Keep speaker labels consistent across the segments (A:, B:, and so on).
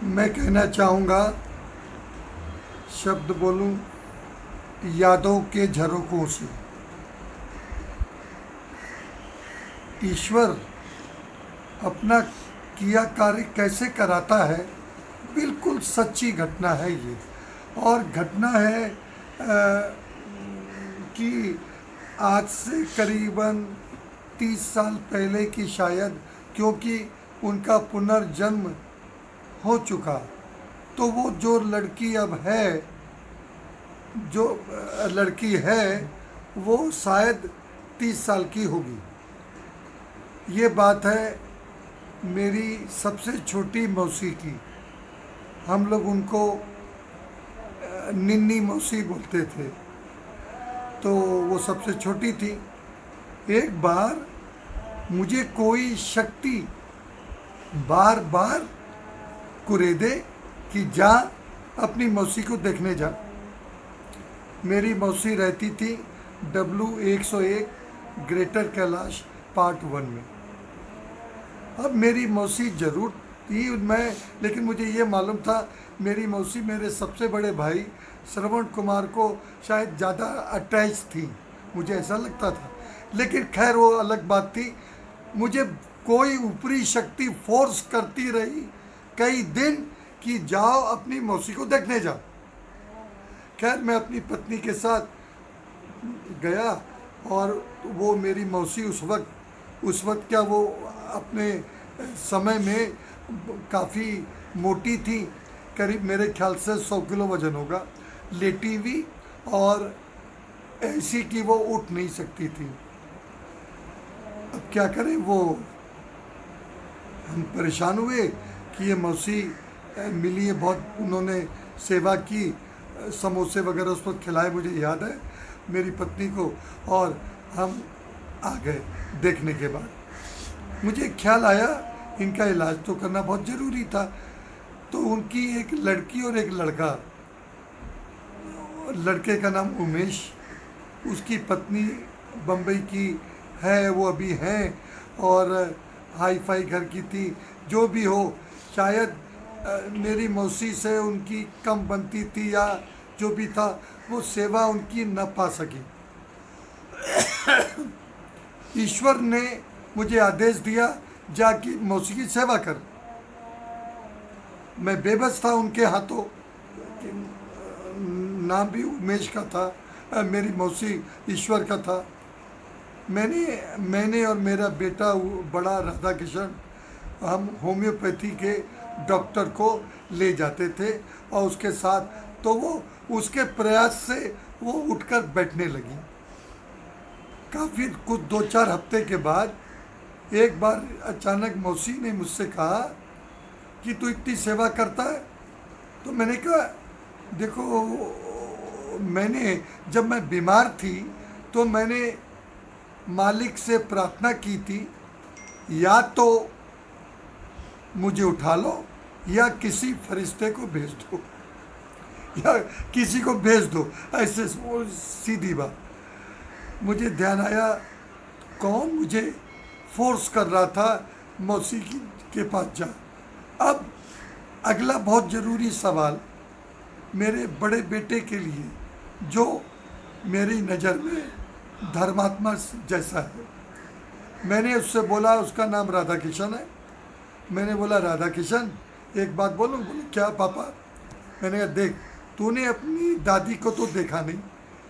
A: मैं कहना चाहूँगा, शब्द बोलूँ, यादों के झरोकों से। ईश्वर अपना किया कार्य कैसे कराता है, बिल्कुल सच्ची घटना है ये। और घटना है कि आज से करीबन 30 साल पहले की शायद, क्योंकि उनका पुनर्जन्म हो चुका। तो वो जो लड़की अब है, जो लड़की है, वो शायद 30 साल की होगी। ये बात है मेरी सबसे छोटी मौसी की। हम लोग उनको निन्नी मौसी बोलते थे। तो वो सबसे छोटी थी। एक बार मुझे कोई शक्ति बार बार कुरेदे कि जा अपनी मौसी को देखने जा। मेरी मौसी रहती थी W101 ग्रेटर कैलाश पार्ट 1 में। अब मेरी मौसी जरूर थी मैं, लेकिन मुझे ये मालूम था मेरी मौसी मेरे सबसे बड़े भाई श्रवण कुमार को शायद ज़्यादा अटैच थी, मुझे ऐसा लगता था। लेकिन खैर वो अलग बात थी। मुझे कोई ऊपरी शक्ति फोर्स करती रही कई दिन कि जाओ अपनी मौसी को देखने जाओ। खैर मैं अपनी पत्नी के साथ गया, और वो मेरी मौसी उस वक्त क्या, वो अपने समय में काफ़ी मोटी थी, करीब मेरे ख्याल से 100 किलो वजन होगा, लेटी हुई, और ऐसी कि वो उठ नहीं सकती थी। अब क्या करें, वो हम परेशान हुए कि ये मौसी मिली है, बहुत उन्होंने सेवा की, समोसे वगैरह उस पर खिलाए, मुझे याद है मेरी पत्नी को। और हम आ गए देखने के बाद। मुझे ख्याल आया इनका इलाज तो करना बहुत ज़रूरी था। तो उनकी एक लड़की और एक लड़का, लड़के का नाम उमेश, उसकी पत्नी बम्बई की है, वो अभी हैं, और हाई फाई घर की थी। जो भी हो, शायद मेरी मौसी से उनकी कम बनती थी, या जो भी था, वो सेवा उनकी न पा सकी। ईश्वर ने मुझे आदेश दिया, जाके मौसी की सेवा कर। मैं बेबस था उनके हाथों। नाम भी उमेश का था, मेरी मौसी ईश्वर का था। मैंने और मेरा बेटा बड़ा राधा किशन, हम होम्योपैथी के डॉक्टर को ले जाते थे, और उसके साथ तो वो उसके प्रयास से वो उठकर बैठने लगी। काफ़ी कुछ 2-4 हफ्ते के बाद एक बार अचानक मौसी ने मुझसे कहा कि तू इतनी सेवा करता है। तो मैंने कहा, देखो, जब मैं बीमार थी तो मैंने मालिक से प्रार्थना की थी, या तो मुझे उठा लो या किसी फरिश्ते को भेज दो, या किसी को भेज दो, ऐसे सीधी बात। मुझे ध्यान आया कौन मुझे फोर्स कर रहा था मौसी के पास जा। अब अगला बहुत ज़रूरी सवाल मेरे बड़े बेटे के लिए, जो मेरी नज़र में धर्मात्मा जैसा है। मैंने उससे बोला, उसका नाम राधा किशन है। मैंने बोला, राधा किशन एक बात बोलूं? बोले, क्या पापा? मैंने कहा, देख, तूने अपनी दादी को तो देखा नहीं,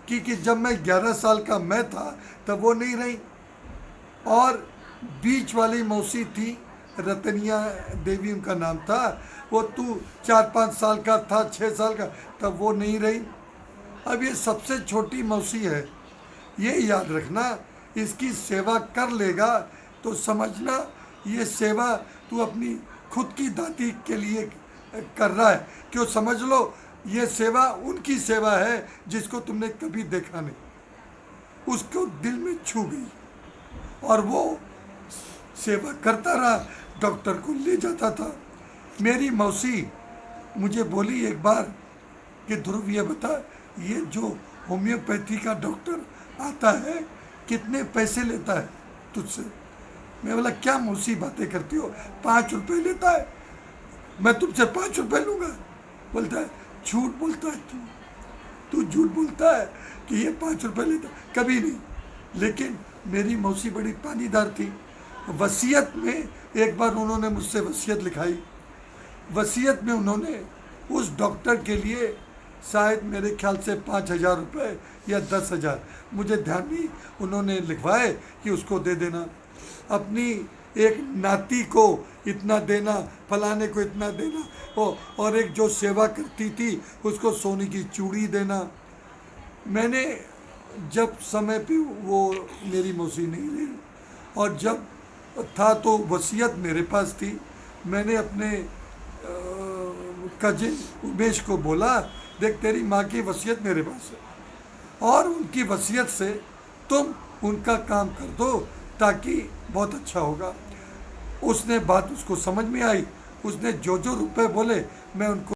A: क्योंकि जब मैं 11 साल का मैं था तब वो नहीं रही, और बीच वाली मौसी थी, रतनिया देवी उनका नाम था, वो तू 4-5 साल का था, 6 साल का, तब वो नहीं रही। अब ये सबसे छोटी मौसी है, ये याद रखना, इसकी सेवा कर लेगा तो समझना ये सेवा तू अपनी खुद की दादी के लिए कर रहा है। क्यों? समझ लो, ये सेवा उनकी सेवा है जिसको तुमने कभी देखा नहीं। उसको दिल में छू गई, और वो सेवा करता रहा, डॉक्टर को ले जाता था। मेरी मौसी मुझे बोली एक बार कि ध्रुव, ये बता, ये जो होम्योपैथी का डॉक्टर आता है कितने पैसे लेता है तुझसे? मैं बोला, क्या मौसी बातें करती हो, 5 रुपये लेता है? मैं तुमसे 5 रुपए लूँगा। बोलता है झूठ बोलता है तू झूठ बोलता है कि ये 5 रुपए लेता, कभी नहीं। लेकिन मेरी मौसी बड़ी पानीदार थी। वसीयत में एक बार उन्होंने मुझसे वसीयत लिखाई। वसीयत में उन्होंने उस डॉक्टर के लिए शायद मेरे ख्याल से 5,000 रुपये या 10,000, मुझे ध्यान नहीं, उन्होंने लिखवाए कि उसको दे देना। अपनी एक नाती को इतना देना, फलाने को इतना देना, और एक जो सेवा करती थी उसको सोने की चूड़ी देना। मैंने जब समय पे वो मेरी मौसी नहीं रही, और जब था तो वसीयत मेरे पास थी। मैंने अपने कजिन उमेश को बोला, देख तेरी माँ की वसीयत मेरे पास है और उनकी वसीयत से तुम उनका काम कर दो ताकि बहुत अच्छा होगा। उसने बात उसको समझ में आई। उसने जो रुपए बोले मैं उनको